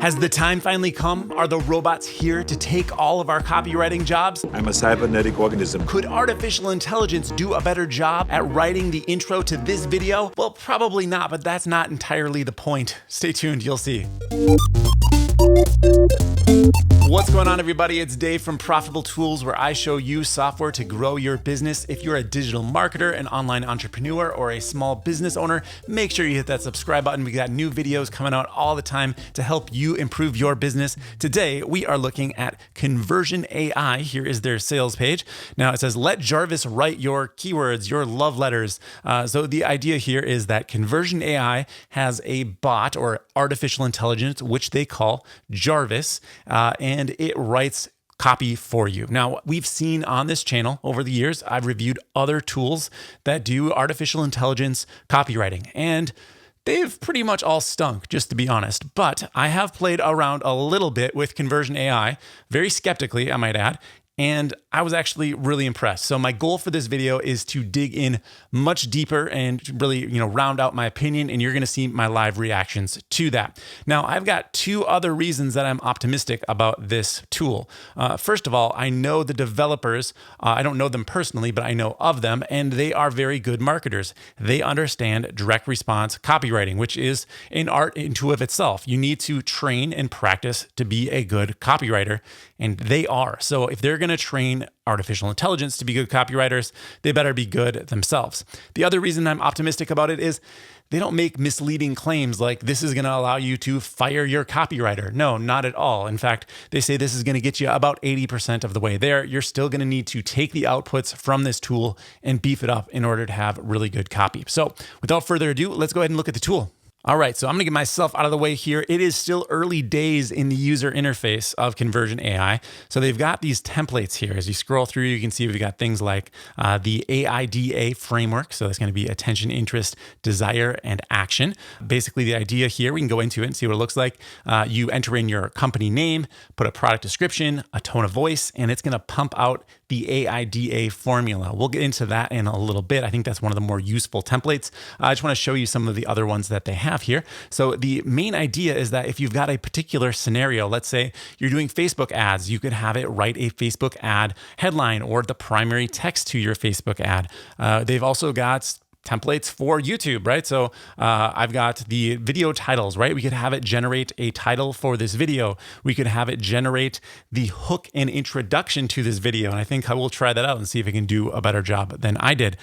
Has the time finally come? Are the robots here to take all of our copywriting jobs? I'm a cybernetic organism. Could artificial intelligence do a better job at writing the intro to this video? Well, probably not, but that's not entirely the point. Stay tuned, you'll see. What's going on, everybody? It's Dave from Profitable Tools, where I show you software to grow your business. If you're a digital marketer, an online entrepreneur, or a small business owner, make sure you hit that subscribe button. We got new videos coming out all the time to help you improve your business. Today, we are looking at Conversion.ai. Here is their sales page. Now it says, let Jarvis write your keywords, your love letters. So the idea here is that Conversion.ai has a bot or artificial intelligence, which they call Jarvis, and it writes copy for you. Now, we've seen on this channel over the years, I've reviewed other tools that do artificial intelligence copywriting, and they've pretty much all stunk, just to be honest. But I have played around a little bit with Conversion.ai, very skeptically, I might add, and I was actually really impressed. So my goal for this video is to dig in much deeper and really, round out my opinion, and you're gonna see my live reactions to that. Now, I've got two other reasons that I'm optimistic about this tool. First of all, I know the developers. I don't know them personally, but I know of them, and they are very good marketers. They understand direct response copywriting, which is an art into of itself. You need to train and practice to be a good copywriter, and they are. So if they're gonna train artificial intelligence to be good copywriters, they better be good themselves. The other reason I'm optimistic about it is they don't make misleading claims like this is going to allow you to fire your copywriter. No, not at all. In fact, they say this is going to get you about 80% of the way there. You're still going to need to take the outputs from this tool and beef it up in order to have really good copy. So without further ado, let's go ahead and look at the tool. All right, so I'm gonna get myself out of the way here. It is still early days in the user interface of Conversion.ai. So they've got these templates here. As you scroll through, you can see we've got things like the AIDA framework. So that's gonna be attention, interest, desire, and action. Basically, the idea here, we can go into it and see what it looks like. You enter in your company name, put a product description, a tone of voice, and it's gonna pump out the AIDA formula. We'll get into that in a little bit. I think that's one of the more useful templates. I just wanna show you some of the other ones that they have here. So the main idea is that if you've got a particular scenario, let's say you're doing Facebook ads, you could have it write a Facebook ad headline or the primary text to your Facebook ad. They've also got templates for YouTube, right? So I've got the video titles, right? We could have it generate a title for this video. We could have it generate the hook and introduction to this video. And I think I will try that out and see if it can do a better job than I did.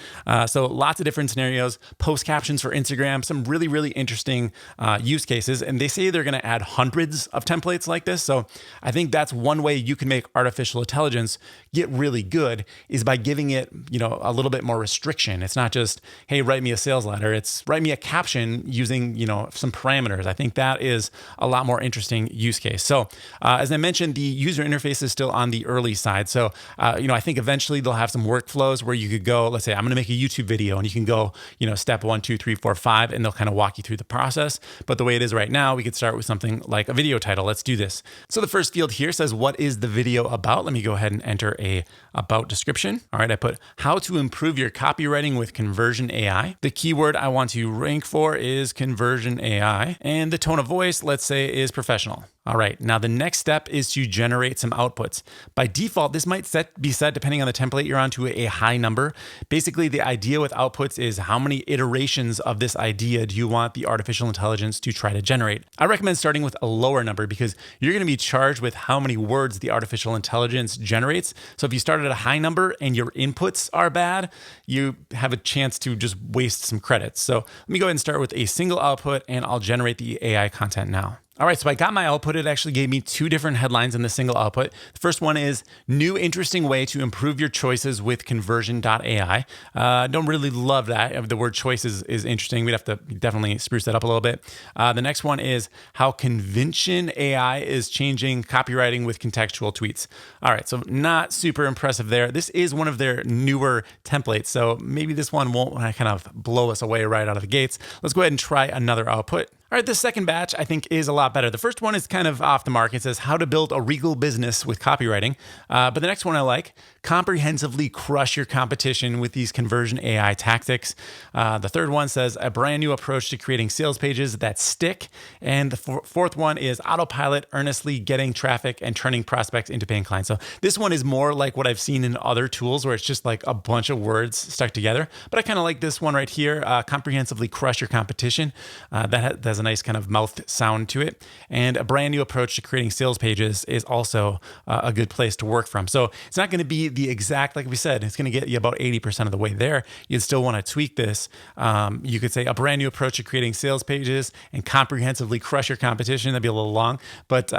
So lots of different scenarios, post captions for Instagram, some really, really interesting use cases. And they say they're going to add hundreds of templates like this. So I think that's one way you can make artificial intelligence get really good is by giving it, a little bit more restriction. It's not just, hey, write me a sales letter. It's write me a caption using, some parameters. I think that is a lot more interesting use case. So as I mentioned, the user interface is still on the early side. So, I think eventually they'll have some workflows where you could go, let's say I'm going to make a YouTube video and you can go, step 1, 2, 3, 4, 5, and they'll kind of walk you through the process. But the way it is right now, we could start with something like a video title. Let's do this. So the first field here says, what is the video about? Let me go ahead and enter a about description. All right. I put how to improve your copywriting with Conversion.ai. The keyword I want to rank for is Conversion.ai, and the tone of voice, let's say, is professional. All right, now the next step is to generate some outputs. By default, this might be set, depending on the template you're on, to a high number. Basically, the idea with outputs is how many iterations of this idea do you want the artificial intelligence to try to generate? I recommend starting with a lower number because you're gonna be charged with how many words the artificial intelligence generates. So if you start at a high number and your inputs are bad, you have a chance to just waste some credits. So let me go ahead and start with a single output and I'll generate the AI content now. All right, so I got my output. It actually gave me two different headlines in the single output. The first one is new interesting way to improve your choices with Conversion.ai. Don't really love that. The word choices is interesting. We'd have to definitely spruce that up a little bit. The next one is how Convention.ai is changing copywriting with contextual tweets. All right, so not super impressive there. This is one of their newer templates, so maybe this one won't kind of blow us away right out of the gates. Let's go ahead and try another output. All right, this second batch I think is a lot better. The first one is kind of off the mark. It says how to build a regal business with copywriting. But the next one I like, comprehensively crush your competition with these conversion AI tactics. The third one says a brand new approach to creating sales pages that stick. And the fourth one is autopilot, earnestly getting traffic and turning prospects into paying clients. So this one is more like what I've seen in other tools where it's just like a bunch of words stuck together. But I kind of like this one right here, comprehensively crush your competition. That has a nice kind of mouth sound to it. And a brand new approach to creating sales pages is also a good place to work from. So it's not going to be the exact, like we said, it's going to get you about 80% of the way there. You'd still want to tweak this. You could say a brand new approach to creating sales pages and comprehensively crush your competition. That'd be a little long, but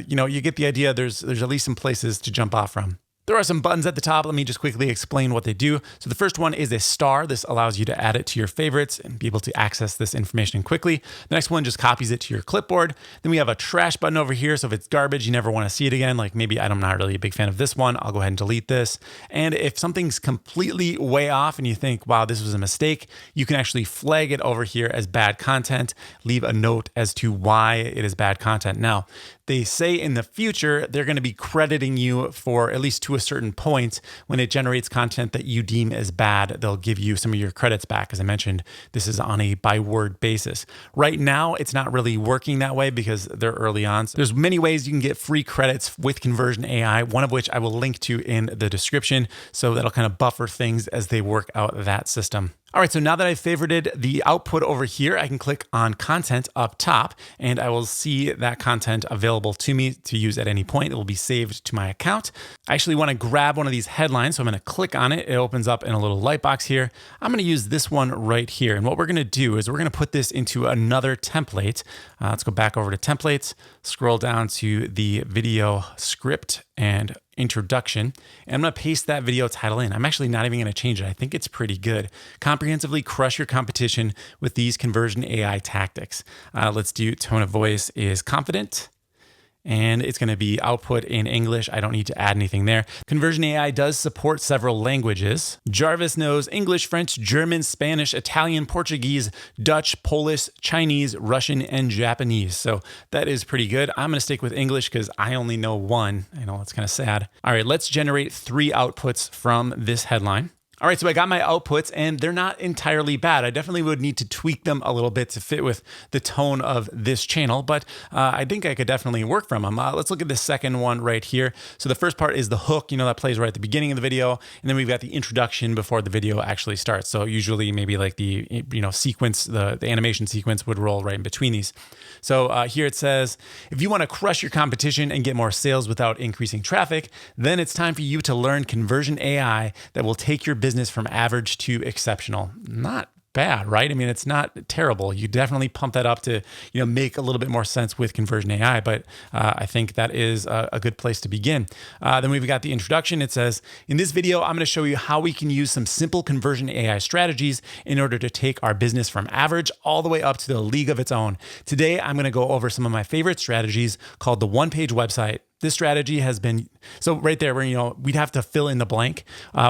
you get the idea. There's at least some places to jump off from. There are some buttons at the top. Let me just quickly explain what they do. So the first one is a star. This allows you to add it to your favorites and be able to access this information quickly. The next one just copies it to your clipboard. Then we have a trash button over here. So if it's garbage, you never want to see it again. Like maybe I'm not really a big fan of this one. I'll go ahead and delete this. And if something's completely way off and you think, wow, this was a mistake, you can actually flag it over here as bad content, leave a note as to why it is bad content. Now, they say in the future, they're going to be crediting you for at least to a certain point when it generates content that you deem as bad. They'll give you some of your credits back. As I mentioned, this is on a by word basis. Right now, it's not really working that way because they're early on. So there's many ways you can get free credits with Conversion AI, one of which I will link to in the description. So that'll kind of buffer things as they work out that system. All right, so now that I've favorited the output over here, I can click on content up top and I will see that content available to me to use at any point. It will be saved to my account. I actually want to grab one of these headlines, so I'm going to click on it. It opens up in a little light box here. I'm going to use this one right here. And what we're going to do is we're going to put this into another template. Let's go back over to templates, scroll down to the video script and introduction, and I'm going to paste that video title in. I'm actually not even going to change it. I think it's pretty good. Comprehensively crush your competition with these conversion AI tactics. Let's do tone of voice is confident. And it's going to be output in English. I don't need to add anything there. Conversion AI does support several languages. Jarvis knows English, French, German, Spanish, Italian, Portuguese, Dutch, Polish, Chinese, Russian, and Japanese. So that is pretty good. I'm going to stick with English because I only know one. I know it's kind of sad. All right, let's generate 3 outputs from this headline. All right, so I got my outputs and they're not entirely bad. I definitely would need to tweak them a little bit to fit with the tone of this channel, but I think I could definitely work from them. Let's look at the second one right here. So the first part is the hook, that plays right at the beginning of the video. And then we've got the introduction before the video actually starts. So usually maybe like the sequence, the animation sequence would roll right in between these. So here it says, if you want to crush your competition and get more sales without increasing traffic, then it's time for you to learn Conversion AI that will take your business from average to exceptional. Not bad, right? I mean, it's not terrible. You definitely pump that up to, make a little bit more sense with Conversion AI, but I think that is a good place to begin. Then we've got the introduction. It says, in this video, I'm going to show you how we can use some simple Conversion AI strategies in order to take our business from average all the way up to the league of its own. Today, I'm going to go over some of my favorite strategies called the one-page website. This strategy has been, so right there where, we'd have to fill in the blank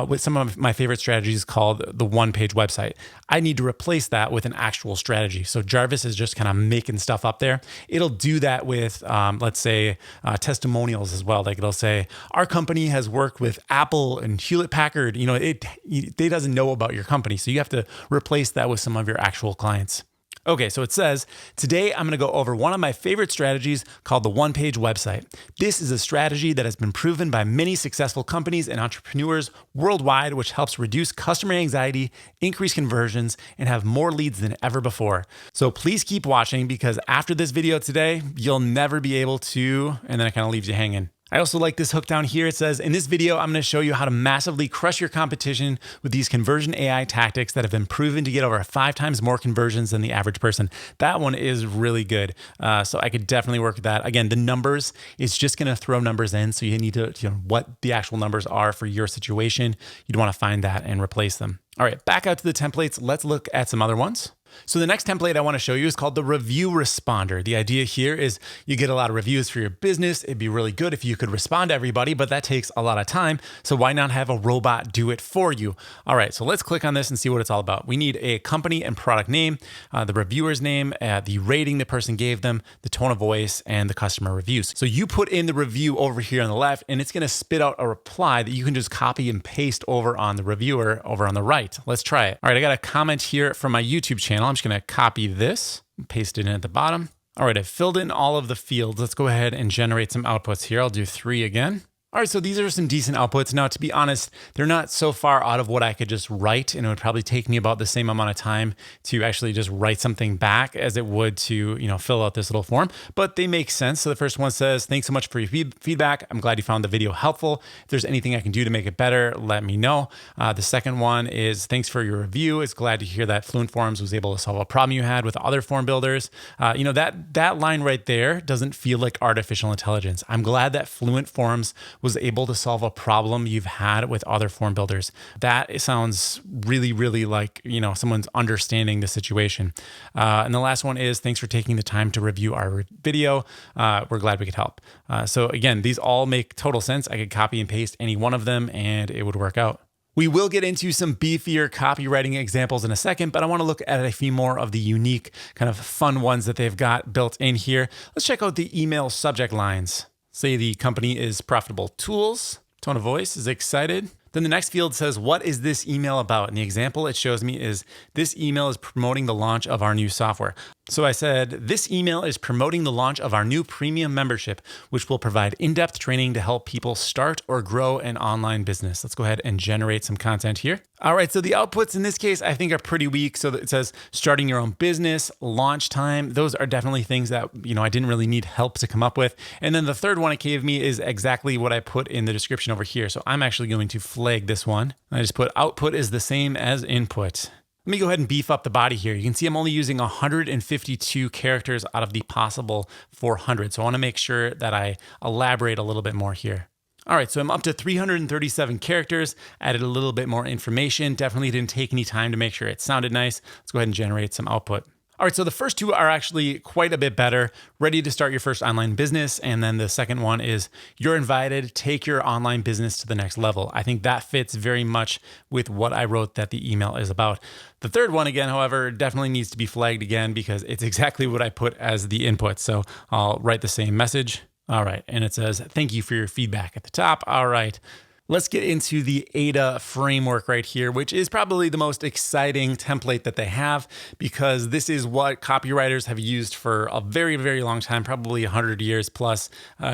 with some of my favorite strategies called the one-page website. I need to replace that with an actual strategy. So Jarvis is just kind of making stuff up there. It'll do that with, let's say, testimonials as well. Like it'll say, our company has worked with Apple and Hewlett Packard. It doesn't know about your company. So you have to replace that with some of your actual clients. Okay, so it says, today I'm going to go over one of my favorite strategies called the one-page website. This is a strategy that has been proven by many successful companies and entrepreneurs worldwide, which helps reduce customer anxiety, increase conversions, and have more leads than ever before. So please keep watching because after this video today, you'll never be able to, and then it kind of leaves you hanging. I also like this hook down here. It says, in this video, I'm going to show you how to massively crush your competition with these Conversion AI tactics that have been proven to get over 5 times more conversions than the average person. That one is really good. So I could definitely work with that. Again, the numbers, it's just going to throw numbers in. So you need to, what the actual numbers are for your situation. You'd want to find that and replace them. All right, back out to the templates. Let's look at some other ones. So the next template I want to show you is called the review responder. The idea here is you get a lot of reviews for your business. It'd be really good if you could respond to everybody, but that takes a lot of time. So why not have a robot do it for you? All right, so let's click on this and see what it's all about. We need a company and product name, the reviewer's name, the rating the person gave them, the tone of voice, and the customer reviews. So you put in the review over here on the left, and it's going to spit out a reply that you can just copy and paste over on the reviewer over on the right. Let's try it. All right, I got a comment here from my YouTube channel. I'm just going to copy this and paste it in at the bottom. All right, I've filled in all of the fields. Let's go ahead and generate some outputs here. I'll do 3 again. All right, so these are some decent outputs. Now, to be honest, they're not so far out of what I could just write, and it would probably take me about the same amount of time to actually just write something back as it would to, fill out this little form, but they make sense. So the first one says, thanks so much for your feedback. I'm glad you found the video helpful. If there's anything I can do to make it better, let me know. The second one is, thanks for your review. It's glad to hear that Fluent Forms was able to solve a problem you had with other form builders. That line right there doesn't feel like artificial intelligence. I'm glad that Fluent Forms was able to solve a problem you've had with other form builders. That sounds really, really like, someone's understanding the situation. And the last one is, thanks for taking the time to review our video. We're glad we could help. So again, these all make total sense. I could copy and paste any one of them and it would work out. We will get into some beefier copywriting examples in a second, but I want to look at a few more of the unique kind of fun ones that they've got built in here. Let's check out the email subject lines. Say the company is Profitable Tools. Tone of voice is excited. Then the next field says, what is this email about? And the example it shows me is, this email is promoting the launch of our new software. So I said, this email is promoting the launch of our new premium membership, which will provide in-depth training to help people start or grow an online business. Let's go ahead and generate some content here. All right, so the outputs in this case, I think are pretty weak. So it says starting your own business, launch time. Those are definitely things that, I didn't really need help to come up with. And then the third one it gave me is exactly what I put in the description over here. So I'm actually going to flag this one. I just put output is the same as input. Let me go ahead and beef up the body here. You can see I'm only using 152 characters out of the possible 400. So I want to make sure that I elaborate a little bit more here. All right, so I'm up to 337 characters, added a little bit more information. Definitely didn't take any time to make sure it sounded nice. Let's go ahead and generate some output. All right, so the first two are actually quite a bit better. Ready to start your first online business. And then the second one is, you're invited, take your online business to the next level. I think that fits very much with what I wrote that the email is about. The third one, again, however, definitely needs to be flagged again because it's exactly what I put as the input. So I'll write the same message. All right, and it says, thank you for your feedback at the top. All right. Let's get into the AIDA framework right here, which is probably the most exciting template that they have, because this is what copywriters have used for a very, very long time, probably 100 years plus,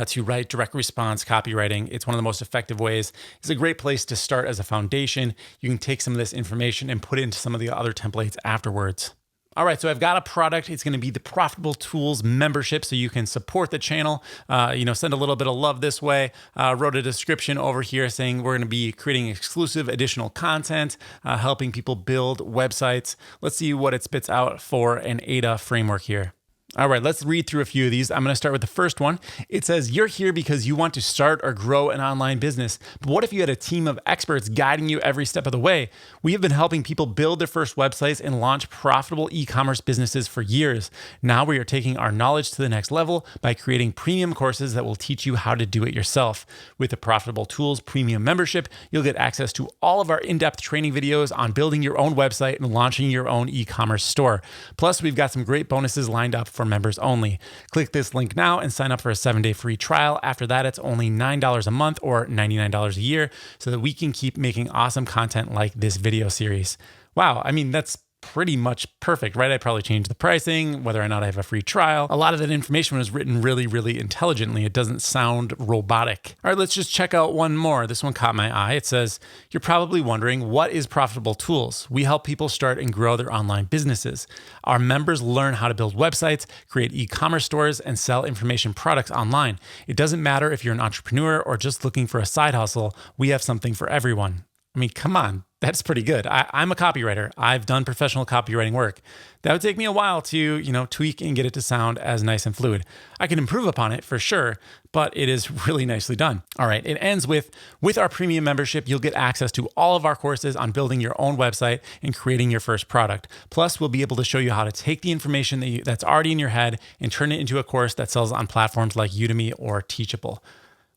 to write direct response copywriting. It's one of the most effective ways. It's a great place to start as a foundation. You can take some of this information and put it into some of the other templates afterwards. All right, so I've got a product. It's going to be the Profitable Tools membership, so you can support the channel, send a little bit of love this way. Wrote a description over here saying we're going to be creating exclusive additional content, helping people build websites. Let's see what it spits out for an AIDA framework here. All right, let's read through a few of these. I'm going to start with the first one. It says, you're here because you want to start or grow an online business. But what if you had a team of experts guiding you every step of the way? We have been helping people build their first websites and launch profitable e-commerce businesses for years. Now we are taking our knowledge to the next level by creating premium courses that will teach you how to do it yourself. With the Profitable Tools premium membership, you'll get access to all of our in-depth training videos on building your own website and launching your own e-commerce store. Plus, we've got some great bonuses lined up for members only. Click this link now and sign up for a 7-day free trial. After that, it's only $9 a month or $99 a year so that we can keep making awesome content like this video series. Wow, I mean, that's pretty much perfect, right? I'd probably change the pricing, whether or not I have a free trial. A lot of that information was written really, really intelligently. It doesn't sound robotic. All right, let's just check out one more. This one caught my eye. It says, you're probably wondering, what is Profitable Tools? We help people start and grow their online businesses. Our members learn how to build websites, create e-commerce stores, and sell information products online. It doesn't matter if you're an entrepreneur or just looking for a side hustle, we have something for everyone. I mean, come on, that's pretty good. I'm a copywriter. I've done professional copywriting work. That would take me a while to, tweak and get it to sound as nice and fluid. I can improve upon it for sure, but it is really nicely done. All right, it ends with our premium membership, you'll get access to all of our courses on building your own website and creating your first product. Plus, we'll be able to show you how to take the information that's already in your head and turn it into a course that sells on platforms like Udemy or Teachable.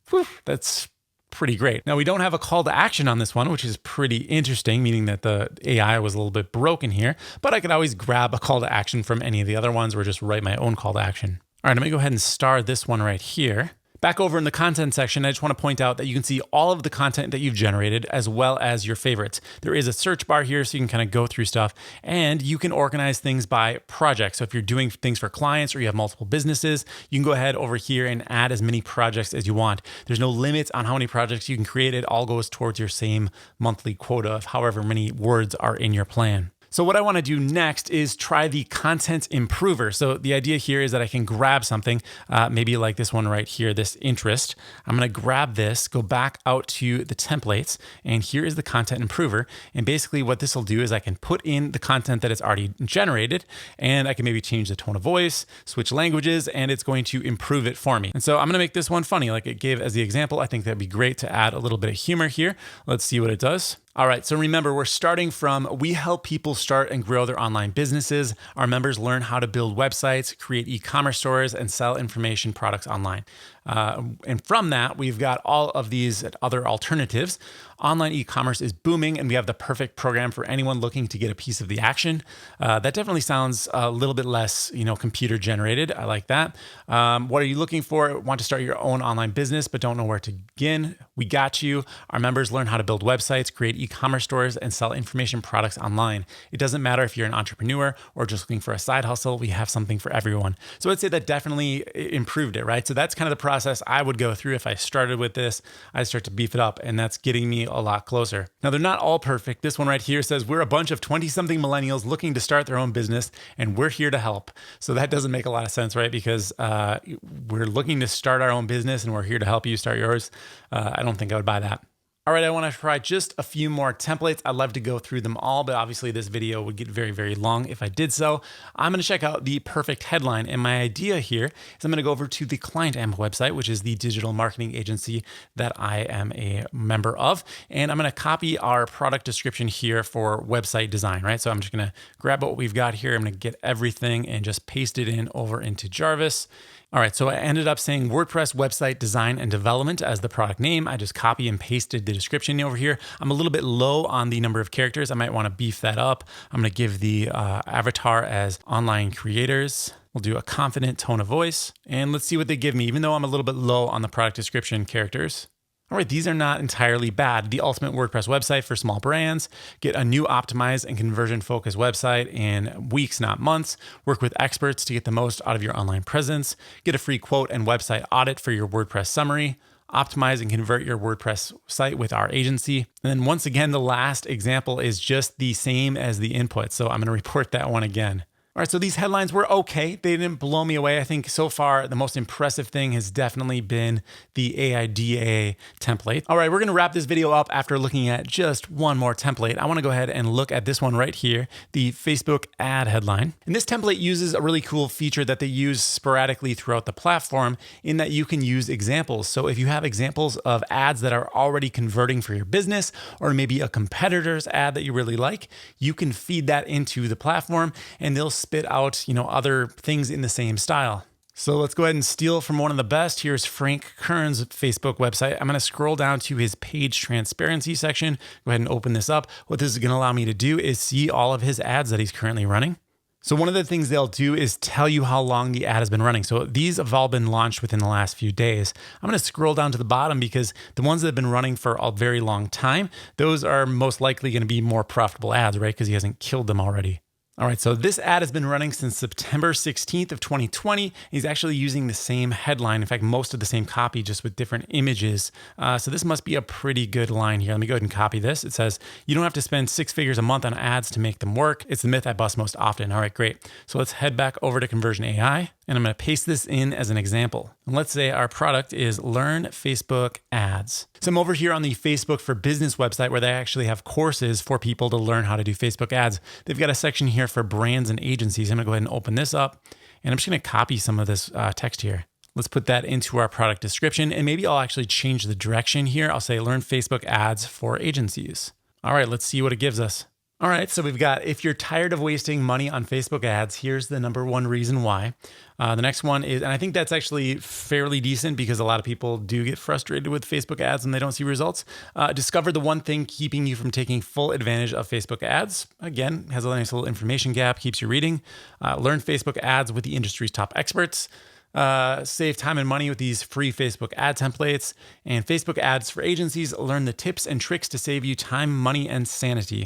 Whew, that's pretty great. Now, we don't have a call to action on this one, which is pretty interesting, meaning that the AI was a little bit broken here, but I could always grab a call to action from any of the other ones or just write my own call to action. All right, I'm gonna go ahead and star this one right here. Back over in the content section, I just want to point out that you can see all of the content that you've generated as well as your favorites. There is a search bar here so you can kind of go through stuff, and you can organize things by project. So if you're doing things for clients or you have multiple businesses, you can go ahead over here and add as many projects as you want. There's no limits on how many projects you can create. It all goes towards your same monthly quota of however many words are in your plan. So what I want to do next is try the content improver. So the idea here is that I can grab something, maybe like this one right here, this interest. I'm going to grab this, go back out to the templates, and here is the content improver. And basically what this will do is I can put in the content that it's already generated, and I can maybe change the tone of voice, switch languages, and it's going to improve it for me. And so I'm going to make this one funny, like it gave as the example. I think that'd be great to add a little bit of humor here. Let's see what it does. All right, so remember, we're starting from, we help people start and grow their online businesses. Our members learn how to build websites, create e-commerce stores, and sell information products online. And from that, we've got all of these other alternatives. Online e-commerce is booming, and we have the perfect program for anyone looking to get a piece of the action. That definitely sounds a little bit less, computer generated. I like that. What are you looking for? Want to start your own online business, but don't know where to begin? We got you. Our members learn how to build websites, create e-commerce stores, and sell information products online. It doesn't matter if you're an entrepreneur or just looking for a side hustle. We have something for everyone. So I'd say that definitely improved it, right? So that's kind of the process I would go through if I started with this. I start to beef it up, and that's getting me a lot closer. Now, they're not all perfect. This one right here says, we're a bunch of 20-something millennials looking to start their own business, and we're here to help. So that doesn't make a lot of sense, right? Because we're looking to start our own business, and we're here to help you start yours. I don't think I would buy that. All right, I want to try just a few more templates. I'd love to go through them all, but obviously this video would get very, very long if I did so. I'm going to check out the perfect headline. And my idea here is I'm going to go over to the Client Amp website, which is the digital marketing agency that I am a member of. And I'm going to copy our product description here for website design, right? So I'm just going to grab what we've got here. I'm going to get everything and just paste it in over into Jarvis. All right, so I ended up saying WordPress website design and development as the product name. I just copy and pasted the description over here. I'm a little bit low on the number of characters. I might want to beef that up. I'm going to give the avatar as online creators. We'll do a confident tone of voice, and let's see what they give me, even though I'm a little bit low on the product description characters. All right, these are not entirely bad. The ultimate WordPress website for small brands. Get a new optimized and conversion-focused website in weeks, not months. Work with experts to get the most out of your online presence. Get a free quote and website audit for your WordPress summary. Optimize and convert your WordPress site with our agency. And then once again, the last example is just the same as the input. So I'm going to report that one again. All right, so these headlines were okay. They didn't blow me away. I think so far, the most impressive thing has definitely been the AIDA template. All right, we're gonna wrap this video up after looking at just one more template. I wanna go ahead and look at this one right here, the Facebook ad headline. And this template uses a really cool feature that they use sporadically throughout the platform in that you can use examples. So if you have examples of ads that are already converting for your business, or maybe a competitor's ad that you really like, you can feed that into the platform and they'll spit out, other things in the same style. So let's go ahead and steal from one of the best. Here's Frank Kern's Facebook website. I'm going to scroll down to his page transparency section. Go ahead and open this up. What this is going to allow me to do is see all of his ads that he's currently running. So one of the things they'll do is tell you how long the ad has been running. So these have all been launched within the last few days. I'm going to scroll down to the bottom because the ones that have been running for a very long time, those are most likely going to be more profitable ads, right? Because he hasn't killed them already. All right, so this ad has been running since September 16th of 2020. He's actually using the same headline. In fact, most of the same copy, just with different images. So this must be a pretty good line here. Let me go ahead and copy this. It says, you don't have to spend 6 figures a month on ads to make them work. It's the myth I bust most often. All right, great. So let's head back over to Conversion.ai. And I'm going to paste this in as an example. And let's say our product is Learn Facebook Ads. So I'm over here on the Facebook for Business website where they actually have courses for people to learn how to do Facebook ads. They've got a section here for brands and agencies. I'm going to go ahead and open this up, and I'm just going to copy some of this text here. Let's put that into our product description, and maybe I'll actually change the direction here. I'll say Learn Facebook Ads for agencies. All right, let's see what it gives us. All right, so we've got, if you're tired of wasting money on Facebook ads, here's the number one reason why. The next one is, and I think that's actually fairly decent because a lot of people do get frustrated with Facebook ads and they don't see results. Discover the one thing keeping you from taking full advantage of Facebook ads. Again, has a nice little information gap, keeps you reading. Learn Facebook ads with the industry's top experts. Save time and money with these free Facebook ad templates, and Facebook ads for agencies. Learn the tips and tricks to save you time, money, and sanity.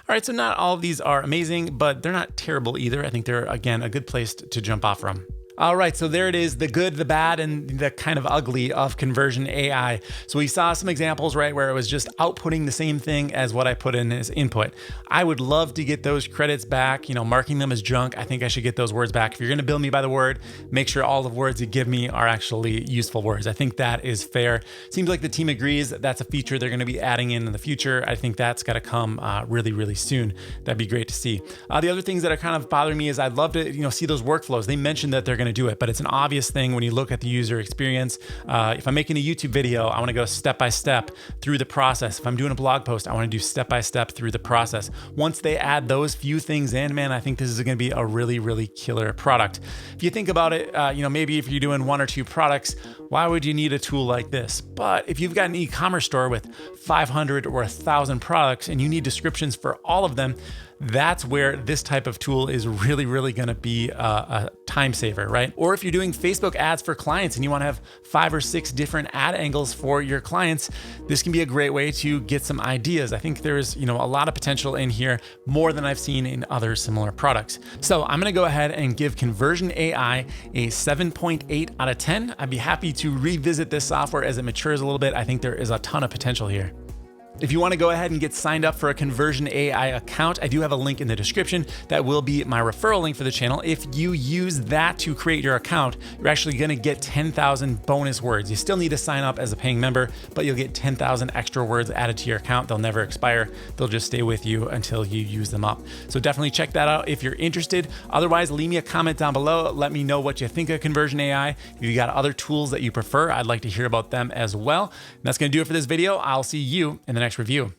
All right, so not all of these are amazing, but they're not terrible either. I think they're, again, a good place to jump off from. All right, so there it is, the good, the bad, and the kind of ugly of Conversion AI. So we saw some examples, right, where it was just outputting the same thing as what I put in as input. I would love to get those credits back, marking them as junk. I think I should get those words back. If you're gonna bill me by the word, make sure all the words you give me are actually useful words. I think that is fair. Seems like the team agrees that that's a feature they're gonna be adding in the future. I think that's gotta come really, really soon. That'd be great to see. The other things that are kind of bothering me is I'd love to, see those workflows. They mentioned that they're gonna do it, but it's an obvious thing when you look at the user experience. If I'm making a YouTube video, I want to go step by step through the process. If I'm doing a blog post, I want to do step by step through the process. Once they add those few things in, man, I think this is going to be a really, really killer product. If you think about it, maybe if you're doing one or two products, why would you need a tool like this? But if you've got an e-commerce store with 500 or 1,000 products and you need descriptions for all of them, that's where this type of tool is really, really going to be a time saver, right? Or if you're doing Facebook ads for clients and you want to have 5 or 6 different ad angles for your clients, this can be a great way to get some ideas. I think there's, a lot of potential in here, more than I've seen in other similar products. So I'm going to go ahead and give Conversion AI a 7.8 out of 10. I'd be happy to revisit this software as it matures a little bit. I think there is a ton of potential here. If you want to go ahead and get signed up for a Conversion AI account, I do have a link in the description that will be my referral link for the channel. If you use that to create your account, you're actually going to get 10,000 bonus words. You still need to sign up as a paying member, but you'll get 10,000 extra words added to your account. They'll never expire. They'll just stay with you until you use them up. So definitely check that out if you're interested. Otherwise, leave me a comment down below. Let me know what you think of Conversion AI. If you got other tools that you prefer, I'd like to hear about them as well. And that's going to do it for this video. I'll see you in the next review.